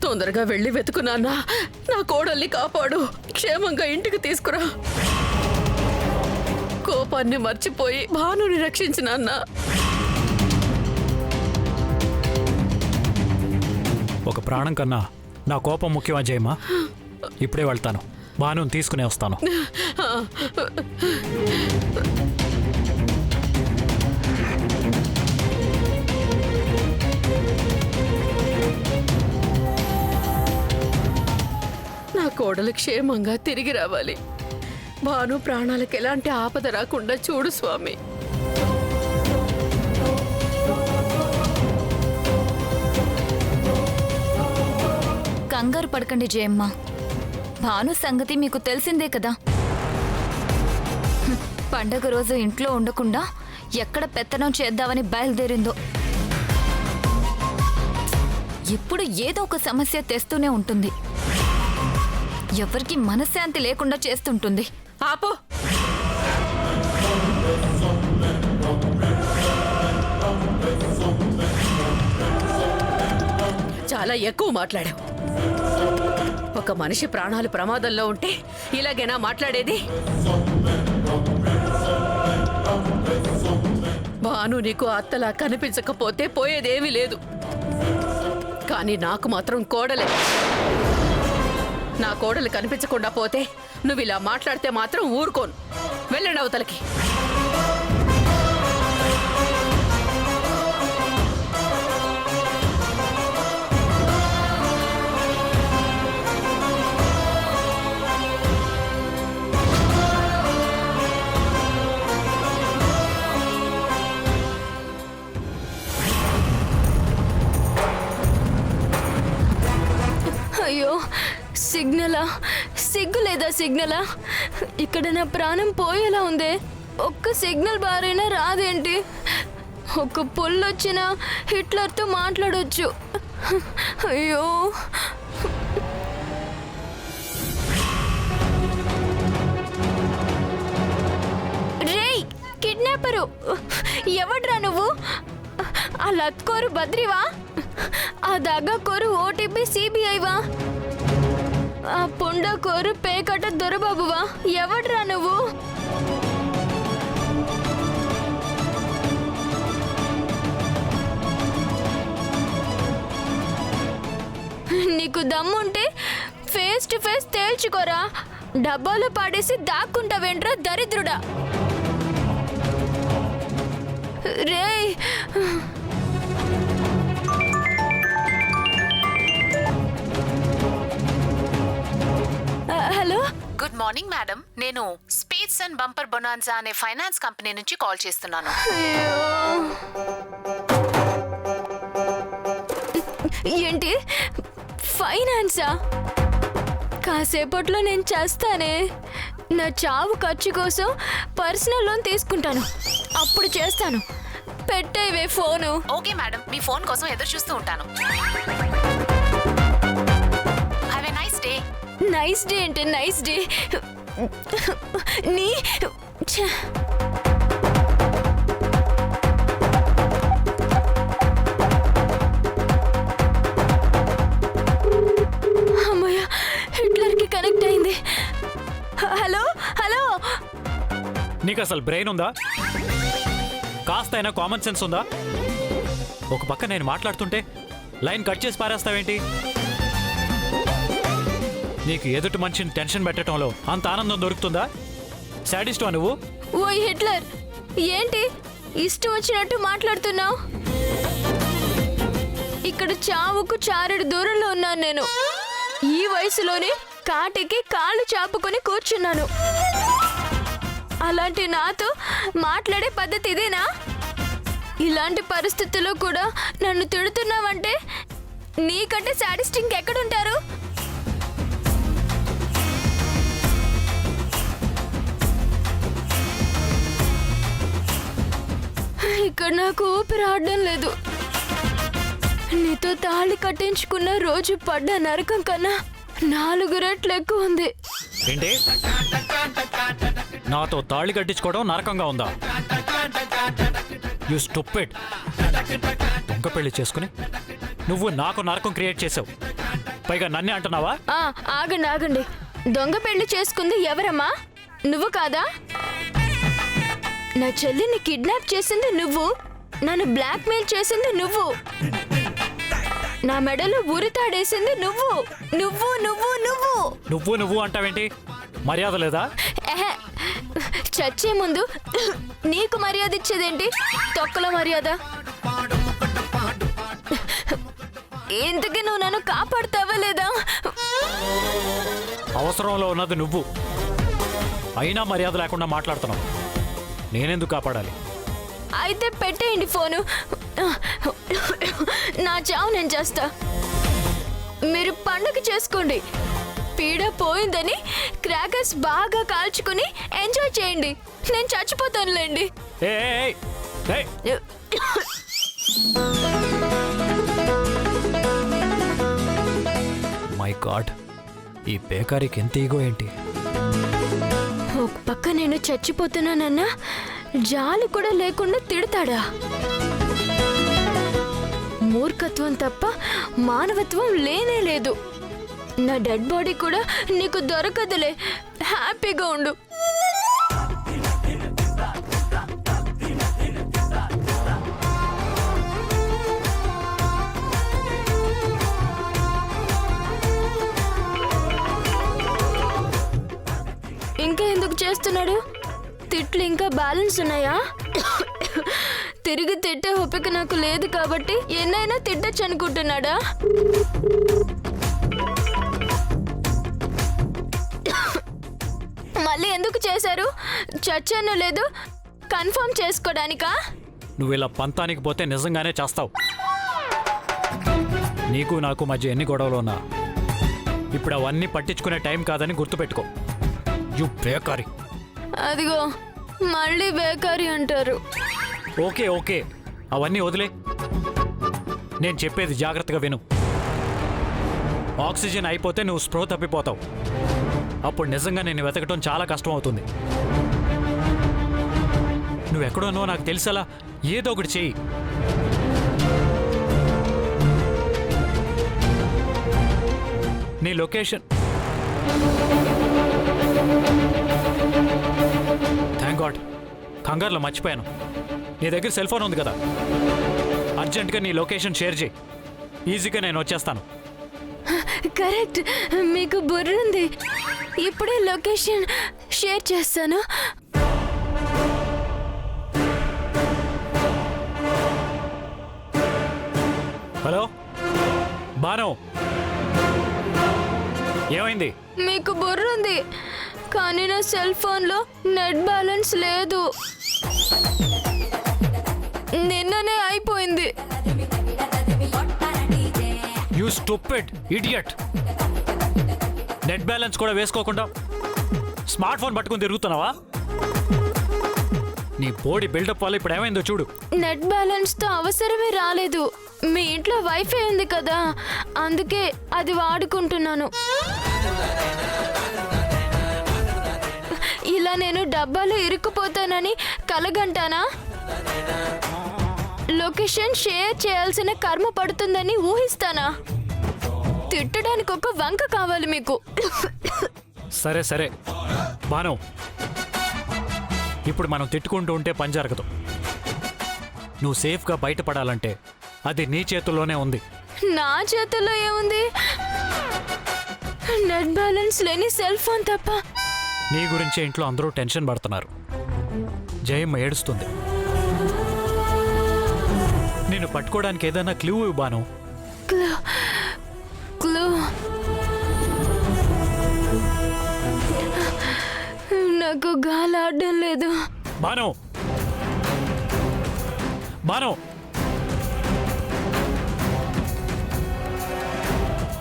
తొందరగా వెళ్ళి వెతుకు నాన్న. నా కోడల్ని కాపాడు, క్షేమంగా ఇంటికి తీసుకురా. కోపాన్ని మర్చిపోయి భానుని రక్షించు నాన్న. ఒక ప్రాణం కన్నా నా కోపం ముఖ్యమా జయమ్మా? ఇప్పుడే వెళ్తాను, భానుని తీసుకునే వస్తాను. నా కోడలు క్షేమంగా తిరిగి రావాలి. భాను ప్రాణాలకు ఎలాంటి ఆపద రాకుండా చూడు స్వామి. కంగారు పడకండి జయమ్మ, భాను సంగతి మీకు తెలిసిందే కదా. పండగ రోజు ఇంట్లో ఉండకుండా ఎక్కడ పెత్తనం చేద్దామని బయలుదేరిందో. ఎప్పుడు ఏదో ఒక సమస్య తెస్తూనే ఉంటుంది, ఎవరికి మనశ్శాంతి లేకుండా చేస్తుంటుంది. ఆపో. చాలా ఎక్కువ మాట్లాడావు. ఒక మనిషి ప్రాణాలు ప్రమాదంలో ఉంటే ఇలాగేనా మాట్లాడేది? భాను నీకు అత్తలా కనిపించకపోతే పోయేదేమీ లేదు, కానీ నాకు మాత్రం కోడలే. నా కోడలు కనిపించకుండా పోతే నువ్వు ఇలా మాట్లాడితే మాత్రం ఊరుకోను. వెళ్ళండి అవతలకి. అయ్యో, సిగ్నలా? సిగ్గు లేదా సిగ్నలా? ఇక్కడ నా ప్రాణం పోయేలా ఉందే. ఒక్క సిగ్నల్ బారైనా రాదేంటి? ఒక పుల్లొచ్చినా హిట్లర్తో మాట్లాడొచ్చు. అయ్యో, రేయ్ కిడ్నాపరు, ఎవడ్రా నువ్వు? ఆ లత్కోరు బద్రివా? ఆ దగ్గకోరు ఓటీపీ సిబిఐవా? ఆ పుండకోరు పేకట దొరబాబువా? ఎవడ్రా నువ్వు? నీకు దమ్ముంటే ఫేస్ టు ఫేస్ తేల్చుకోరా. డబ్బాలో పాడేసి దాక్కుంటావేంట్రా దరిద్రుడా? రేయ్, హలో. గుడ్ మార్నింగ్ మేడం, నేను స్పేస్ అండ్ బంపర్ బొనాన్సా అనే ఫైనాన్స్ కంపెనీ నుంచి కాల్ చేస్తున్నాను. ఏంటి ఫైనాన్సా? కాసేపట్లో నేను చేస్తానే. నా చావు ఖర్చు కోసం పర్సనల్ లోన్ తీసుకుంటాను, అప్పుడు చేస్తాను. పెట్టేవే ఫోను. ఓకే మేడం, మీ ఫోన్ కోసం ఎదురు చూస్తూ ఉంటాను. Have a nice day. Nice day అంటే నైస్ డే నీ ఛ. అమ్మయ్య, హిట్లర్కి కనెక్ట్ అయింది. Hello hello. నీకు అసలు బ్రెయిన్ ఉందా? కాస్త అయినా కామన్ సెన్స్ ఉందా? ఒక పక్క నేను మాట్లాడుతుంటే లైన్ కట్ చేసి పారేస్తావేంటి? నీకు ఎదుటి మనిషిని టెన్షన్ పెట్టడంలో అంత ఆనందం దొరుకుతుందా? సాడిస్టా నువ్వు? ఓయ్ హిట్లర్, ఏంటి ఇష్టం వచ్చినట్టు మాట్లాడుతున్నావు? ఇక్కడ చావుకు చారెడు దూరంలో ఉన్నాను నేను. ఈ వయసులోనే కాటికి కాళ్ళు చాపుకొని కూర్చున్నాను. అలాంటి నాతో మాట్లాడే పద్ధతి ఇదేనా? ఇలాంటి పరిస్థితుల్లో కూడా నన్ను తిడుతున్నావంటే నీకంటే సాడిస్ట్ ఇంకెక్కడుంటారు? ఇక్కడ నాకు ఊపిరి ఆడడం లేదు. నీతో తాళి కట్టించుకున్న రోజు పడ్డ నరకం కన్నా 4 రెట్లు ఎక్కువ ఉంది. ఏంటి? నాతో తాళి కట్టించుకోవడం నరకంగా ఉందా? You stupid. దొంగ పెళ్లి చేసుకుని నువ్వు నాకు నరకం క్రియేట్ చేసావు. పైగా నన్నే అంటున్నావా? ఆగండి ఆగండి. దొంగ పెళ్లి చేసుకుంది ఎవరమ్మా? నువ్వు కాదా? నా చెల్లిని కిడ్నాప్ చేసింది నువ్వు, నన్ను బ్లాక్మెయిల్ చేసింది నువ్వు, నా మెడలో ఉరితాడేసింది నువ్వు నువ్వు నువ్వు నువ్వు నువ్వు నువ్వు అంటావేంటి? మర్యాద లేదా? ఎహె, చచ్చే ముందు నీకు మర్యాద ఇచ్చేదేంటి? తొక్కల మర్యాద. ఇంతకీ నువ్వు నన్ను కాపాడుతావా లేదా? అవసరంలో ఉన్నది నువ్వు, అయినా మర్యాద లేకుండా మాట్లాడుతున్నావు. నేనెందుకు కాపాడాలి? అయితే పెట్టేయండి ఫోను. నా చావు నేను చేస్తా. మీరు పండుగ చేసుకోండి. పీడ పోయిందని క్రాకర్స్ బాగా కాల్చుకుని ఎంజాయ్ చేయండి. నేను చచ్చిపోతానులేండి. ఏయ్, ఏయ్, ఏయ్. మై గాడ్, ఈ బేకారీకి ఎంత ఈగో ఏంటి? ఒక పక్క నేను చచ్చిపోతున్నానన్నా జాలి కూడా లేకుండా తిడతాడా? మూర్ఖత్వం తప్ప మానవత్వం లేనే లేదు. నా డెడ్ బాడీ కూడా నీకు దొరకదులే. హ్యాపీగా ఉండు. ఇంకా ఎందుకు చేస్తున్నాడు? తిట్లు ఇంకా బ్యాలెన్స్ ఉన్నాయా? తిరిగి తిట్టే ఓపిక నాకు లేదు కాబట్టి ఎన్నైనా తిట్టచ్చు అనుకుంటున్నాడా? మళ్ళీ ఎందుకు చేశారు? చచ్చానో లేదు కన్ఫర్మ్ చేసుకోవడానికా? నువ్వు ఇలా పంతానికి పోతే నిజంగానే చేస్తావు. నీకు నాకు మధ్య ఎన్ని గొడవలు ఉన్నా ఇప్పుడు అవన్నీ పట్టించుకునే టైం కాదని గుర్తుపెట్టుకో. యు బేకారీ. అదిగో మళ్ళీ బేకారీ అంటారు. ఓకే ఓకే, అవన్నీ వదిలే. నేను చెప్పేది జాగ్రత్తగా విను. ఆక్సిజన్ అయిపోతే నువ్వు స్పృహ తప్పిపోతావు. అప్పుడు నిజంగా నేను వెతకటం చాలా కష్టం అవుతుంది. నువ్వెక్కడోనో నాకు తెలిసేలా ఏదో ఒకటి చెయ్యి. నీ లొకేషన్. థ్యాంక్ గాడ్, కంగారులో మర్చిపోయాను. నీ దగ్గర సెల్ ఫోన్ ఉంది కదా, అర్జెంట్గా నీ లొకేషన్ షేర్ చేయి. ఈజీగా నేను వచ్చేస్తాను. కరెక్ట్, మీకు బుర్రుంది. ఇప్పుడే లొకేషన్ షేర్ చేస్తాను. హలో బాను, ఏమైంది? మీకు బుర్రుంది కానీ నా సెల్ ఫోన్లో నెట్ బ్యాలెన్స్ లేదు. నిన్ననే అయిపోయింది. You stupid idiot. Net balance కూడా వేసుకోకుండా స్మార్ట్ ఫోన్ పట్టుకుని తిరుగుతున్నావా? నీ బోడీ బిల్డప్ వల్ల ఇప్పుడు ఏమైందో చూడు. నెట్ బ్యాలెన్స్ తో అవసరమే రాలేదు. మీ ఇంట్లో వైఫై ఉంది కదా, అందుకే అది వాడుకుంటున్నాను. ఇలా నేను డబ్బాలో ఇరుక్కుపోతానని కలగంటానా? లొకేషన్ షేర్ చేయాల్సిన కర్మ పడుతుందని ఊహిస్తానా? తిట్టడానికి ఒక వంక కావాలి మీకు. సరే సరే బాను, ఇప్పుడు మనం తిట్టుకుంటూ ఉంటే పని జరగదు. నువ్వు సేఫ్గా బయటపడాలంటే అది నీ చేతుల్లోనే ఉంది. నా చేతుల్లో ఏముంది? నెట్ బ్యాలెన్స్ లేని సెల్ ఫోన్ తప్ప. నీ గురించే ఇంట్లో అందరూ టెన్షన్ పడుతున్నారు. జయమ్మ ఏడుస్తుంది. నేను పట్టుకోవడానికి ఏదైనా క్లూ ఇవ్వబాను. క్లూ క్లూ నాకు గాలి ఆడడం లేదు. Bhanu Bhanu,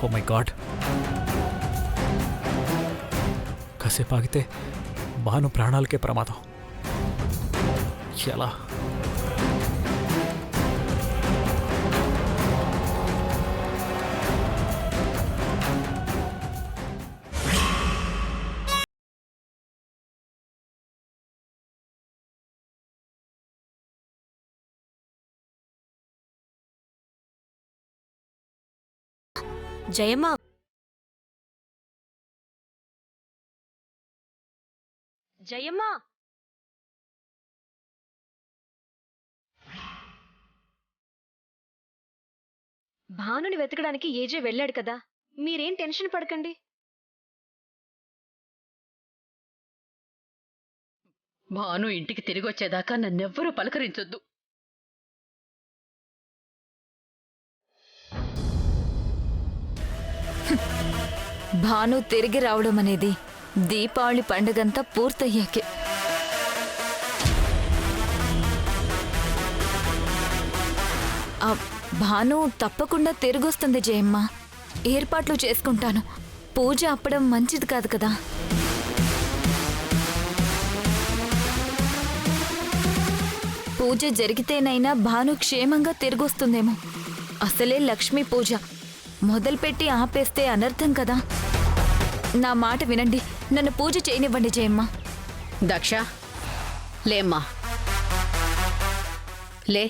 oh my god, కాసేపు ఆగితే బాను ప్రాణాలకే ప్రమాదం. ఎలా? జయమ్మ, జయమ్మా భానుని వెతకడానికి ఏజే వెళ్ళాడు కదా, మీరేం టెన్షన్ పడకండి. భాను ఇంటికి తిరిగి వచ్చేదాకా నన్నెవ్వరూ పలకరించొద్దు. భాను తిరిగి రావడం అనేది దీపావళి పండుగంతా పూర్తయ్యాకే. ఆ భాను తప్పకుండా తిరిగొస్తుంది జయమ్మ. ఏర్పాట్లు చేసుకుంటాను. పూజ అప్పడం మంచిది కాదు కదా. పూజ జరిగితేనైనా భాను క్షేమంగా తిరిగొస్తుందేమో. అసలే లక్ష్మీ పూజ మొదలుపెట్టి ఆపేస్తే అనర్థం కదా. నా మాట వినండి, నన్ను పూజ చేయనివ్వండి జయమ్మ. దక్ష, లేమ్మా, లే.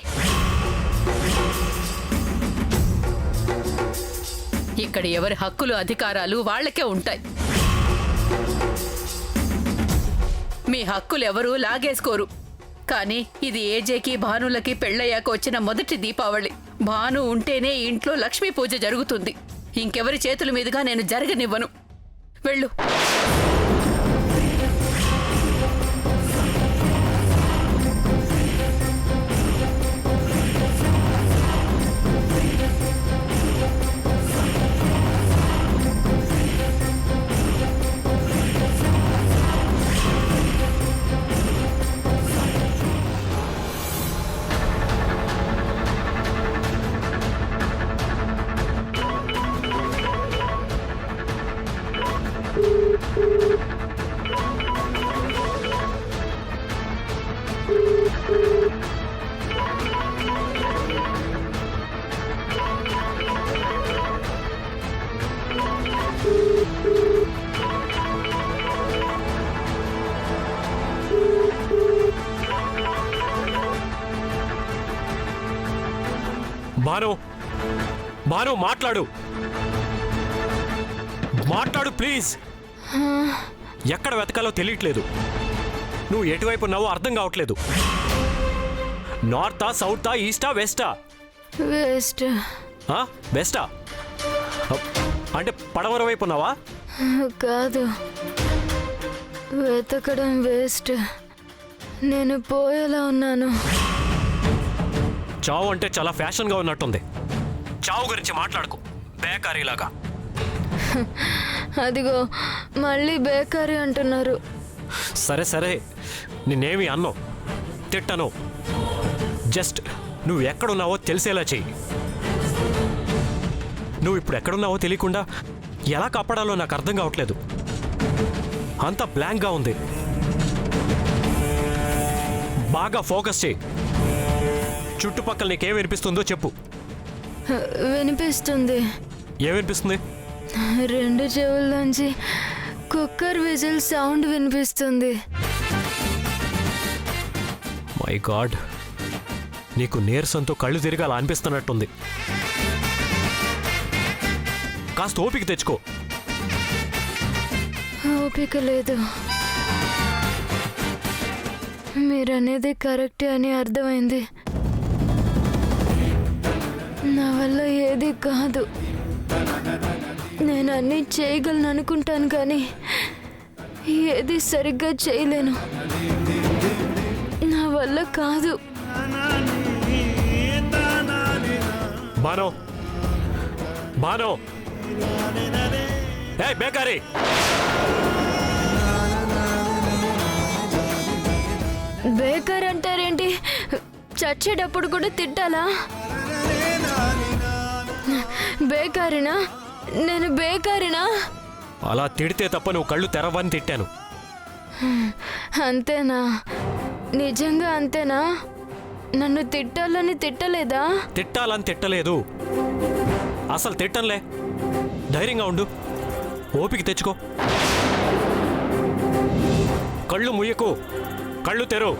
ఇక్కడ ఎవరి హక్కులు అధికారాలు వాళ్ళకే ఉంటాయి. మీ హక్కులు ఎవరూ లాగేసుకోరు. కానీ ఇది ఏజేకి భానులకి పెళ్ళయ్యాక వచ్చిన మొదటి దీపావళి. భాను ఉంటేనే ఇంట్లో లక్ష్మీ పూజ జరుగుతుంది. ఇంకెవరి చేతుల మీదుగా నేను జరగనివ్వను. వెళ్ళు. భాను, భాను మాట్లాడు, మాట్లాడు ప్లీజ్. ఎక్కడ వెతకాలో తెలియట్లేదు. నువ్వు ఎటువైపు ఉన్నావో అర్థం కావట్లేదు. నార్తా, సౌతా, ఈస్టా, వెస్టా? వేస్ట్. వెస్టా అంటే పడమర వైపు ఉన్నావా? కాదు, వెతకడం వేస్ట్. నేను పోయేలా ఉన్నాను. చావు అంటే చాలా ఫ్యాషన్గా ఉన్నట్టుంది. చావు గురించి మాట్లాడుకో, బేకారీలాగా. అదిగో మళ్ళీ బేకారీ అంటున్నారు. సరే సరే, నిన్నేమి అన్నో తిట్టను. జస్ట్ నువ్వు ఎక్కడున్నావో తెలిసేలా చెయ్యి. నువ్వు ఇప్పుడు ఎక్కడున్నావో తెలియకుండా ఎలా కాపాడాలో నాకు అర్థం కావట్లేదు. అంతా బ్లాంక్గా ఉంది. బాగా ఫోకస్ చేయి. చుట్టుపక్కల నీకేం వినిపిస్తుందో చెప్పు. వినిపిస్తుంది. ఏం వినిపిస్తుంది? 2 చెవుల్లోంచి కుక్కర్ విజిల్ సౌండ్ వినిపిస్తుంది. మై గాడ్, నీకు నీరసంతో కళ్ళు తిరగాల అనిపిస్తున్నట్టుంది. కాస్త ఓపిక తెచ్చుకో. ఓపిక లేదు. మీరనేది కరెక్టే అని అర్థమైంది. నా వల్ల ఏది కాదు. నేను అన్నీ చేయగలను అనుకుంటాను, కానీ ఏది సరిగ్గా చేయలేను. నా వల్ల కాదు. బానో, బానో, ఏయ్ బేకారీ! బేకర్ అంటారేంటి? చచ్చేటప్పుడు కూడా తిట్టాలా? బేకారినా? నేను బేకారినా? అలా తిడితే తప్ప నువ్వు కళ్ళు తెరవని తిట్టాను. అంతేనా? నిజంగా అంతేనా? నన్ను తిట్టాలని తిట్టలేదా? తిట్టాలని తిట్టలేదు. అసలు తిట్టంలే. ధైర్యంగా ఉండు, ఓపిక తెచ్చుకో. కళ్ళు ముయ్యకు, కళ్ళు తెరు.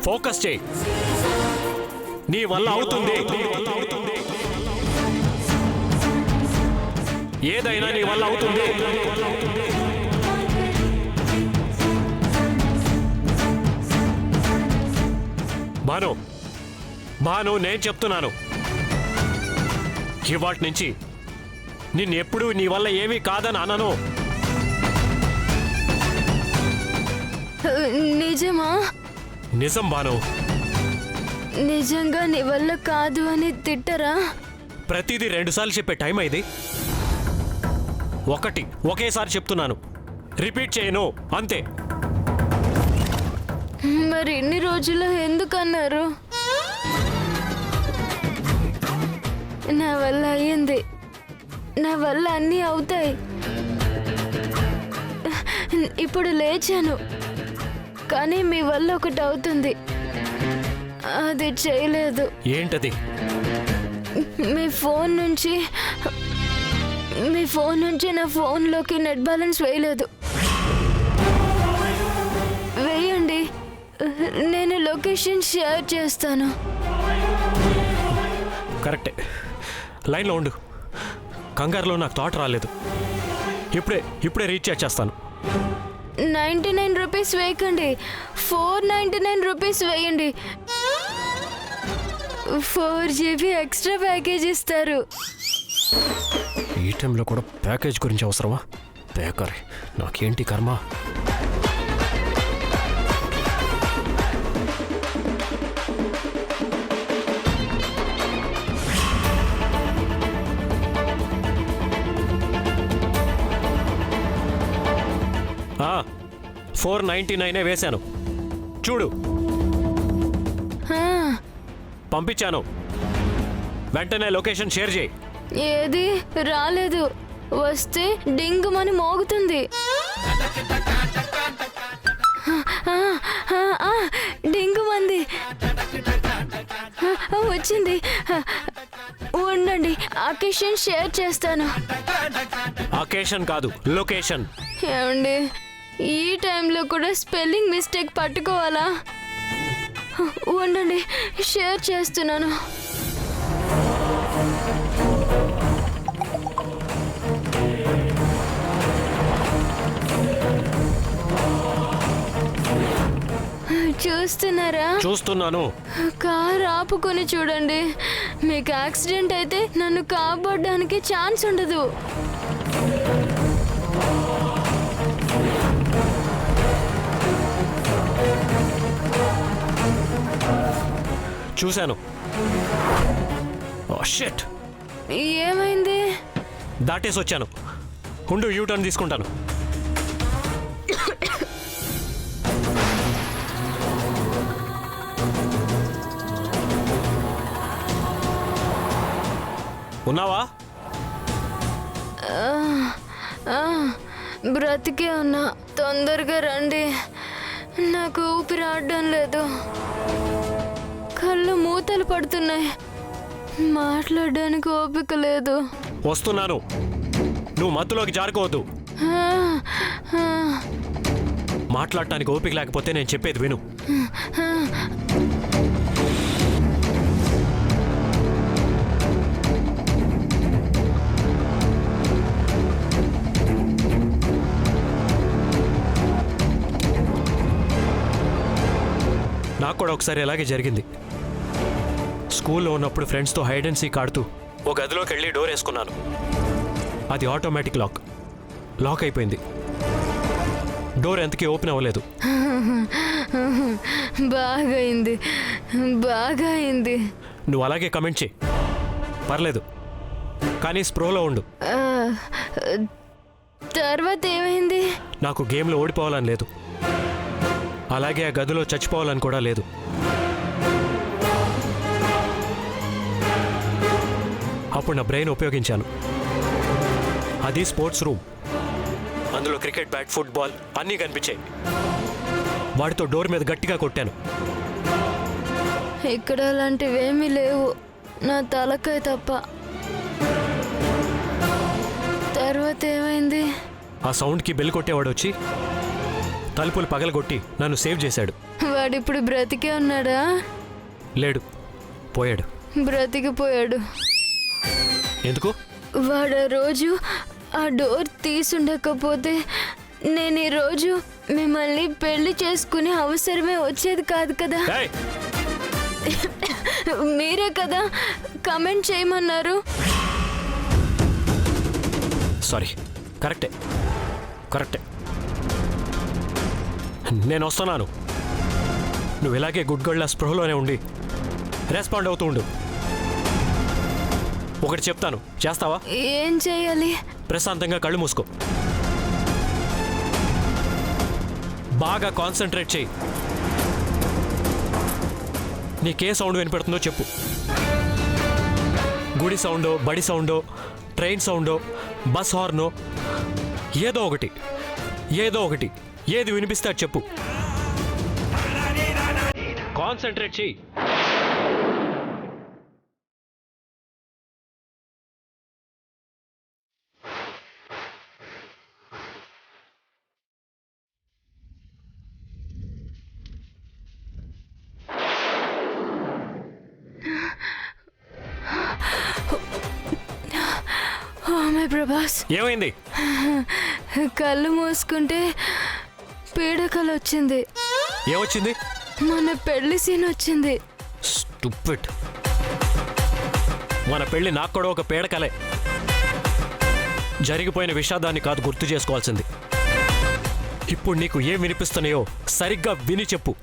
ఫోకస్ చేయి. నీ వల్ల అవుతుంది. ఏదైనా నీ వల్ల అవుతుంది. భాను నేను చెప్తున్నాను, ఇవాటి నుంచి నిన్నెప్పుడు నీ వల్ల ఏమీ కాదని అనను. నిజమా? నిజం భాను. నిజంగా నీ వల్ల కాదు అని తిట్టరా? ప్రతిదీ 2 సార్లు చెప్పే టైం ఇది. ఒకేసారి చెప్తున్నాను, రిపీట్ చేయను అంతే. మరి ఇన్ని రోజులు ఎందుకన్నారు? నా వల్ల అయ్యింది, నా వల్ల అన్నీ అవుతాయి. ఇప్పుడు లేచాను, కానీ మీ వల్ల ఒకటి అవుతుంది, అది చేయలేదు. ఏంటది? మీ ఫోన్ నుంచి నా ఫోన్లోకి నెట్ బ్యాలెన్స్ వేయలేదు. వేయండి, నేను లొకేషన్ షేర్ చేస్తాను. కరెక్టే. లైన్లో ఉండు, కంగారులో నాకు థాట్ రాలేదు. ఇప్పుడే రీఛార్జ్ చేస్తాను. 99 రూపీస్ వేయకండి, 499 రూపీస్ వేయండి. 4 GB ఎక్స్ట్రా ప్యాకేజ్ ఇస్తారు. ఈ టైంలో కూడా ప్యాకేజ్ గురించి అవసరమా? బేకరీ, నాకేంటి కర్మ. ఆ, 499 వేశాను, చూడు. ఆ, పంపించాను, వెంటనే లొకేషన్ షేర్ చేయి. ఏది రాలేదు, వస్తే డింగ్ మని మోగుతుంది. డింగు మంది వచ్చింది. ఉండండి, అకేషన్ షేర్ చేస్తాను. అకేషన్ కాదు, లొకేషన్. ఏమండి, ఈ టైంలో కూడా స్పెల్లింగ్ మిస్టేక్ పట్టుకోవాలా? ఉండండి, షేర్ చేస్తున్నాను. చూస్తున్నారా? చూస్తున్నాను. కార్ ఆపుకొని చూడండి. మీకు యాక్సిడెంట్ అయితే నన్ను కాపాడడానికి ఛాన్స్ ఉండదు. చూశాను. Oh shit. ఏమైంది? దాటేసి వచ్చాను. ఉండు, యూటర్న్ తీసుకుంటాను. ఉన్నావా? బ్రతికే ఉన్నా. తొందరగా రండి, నాకు ఊపిరి ఆడడం లేదు. కళ్ళు మూతలు పడుతున్నాయి, మాట్లాడడానికి ఓపిక లేదు. వస్తున్నాను, నువ్వు మత్తులోకి జారుకోవద్దు. మాట్లాడటానికి ఓపిక లేకపోతే నేను చెప్పేది విను. నాకు కూడా ఒకసారి ఇలాగే జరిగింది. స్కూల్లో ఉన్నప్పుడు ఫ్రెండ్స్తో హైడ్ అండ్ సీక్ ఆడుతూ ఒక గదిలోకి వెళ్ళి డోర్ వేసుకున్నాను. అది ఆటోమేటిక్ లాక్ అయిపోయింది. డోర్ ఎంతకీ ఓపెన్ అవ్వలేదు. బాగా అయింది. నువ్వు అలాగే కమెంట్ చేయి, పర్లేదు, కానీ స్ప్రోలో ఉండు. తర్వాత ఏమైంది? నాకు గేమ్లో ఓడిపోవాలని లేదు, అలాగే ఆ గదిలో చచ్చిపోవాలని కూడా లేదు. అప్పుడు నా బ్రెయిన్ ఉపయోగించాను. అది స్పోర్ట్స్ రూమ్, అందులో క్రికెట్ బ్యాట్, ఫుట్బాల్ అన్నీ కనిపించాయి. వాటితో డోర్ మీద గట్టిగా కొట్టాను. ఇక్కడ అలాంటివేమీ లేవు, నా తలకాయ తప్ప. తర్వాత ఏమైంది? ఆ సౌండ్కి బెల్ కొట్టేవాడు వచ్చి తలుపులు పగలగొట్టి నన్ను సేవ్ చేశాడు. వాడిప్పుడు బ్రతికే ఉన్నాడా? లేడు, పోయాడు. బ్రతికిపోయాడు. ఎందుకు? వాడు రోజు ఆ డోర్ తీసుండకపోతే నేను ఈరోజు మిమ్మల్ని పెళ్లి చేసుకునే అవసరమే వచ్చేది కాదు కదా. ఏయ్! మీరే కదా కమెంట్ చేయమన్నారు. సారీ, కరెక్టే. నేను వస్తున్నాను. నువ్వు ఇలాగే గుడ్ గర్ల్లా స్పృహలోనే ఉండి రెస్పాండ్ అవుతూ ఉండు. ఒకటి చెప్తాను, చేస్తావా? ఏం చేయాలి? ప్రశాంతంగా కళ్ళు మూసుకో, బాగా కాన్సన్ట్రేట్ చేయి. నీకే సౌండ్ వినిపెడుతుందో చెప్పు. గుడి సౌండో, బడి సౌండో, ట్రైన్ సౌండో, బస్ హార్నో, ఏదో ఒకటి ఏది వినిపిస్తే అది చెప్పు. కాన్సన్ట్రేట్ చేయి. ఓ మై ప్రభాస్, ఏమైంది? కళ్ళు మూసుకుంటే పీడకలు వచ్చింది. ఏమొచ్చింది? మన పెళ్లి సీన్ వచ్చింది. స్టూపిడ్. మన పెళ్లి నాకు కూడా ఒక పీడకలే. జరిగిపోయిన విషాదాన్ని కాదు గుర్తు చేసుకోవాల్సింది. ఇప్పుడు నీకు ఏం వినిపిస్తున్నాయో సరిగ్గా విని చెప్పు.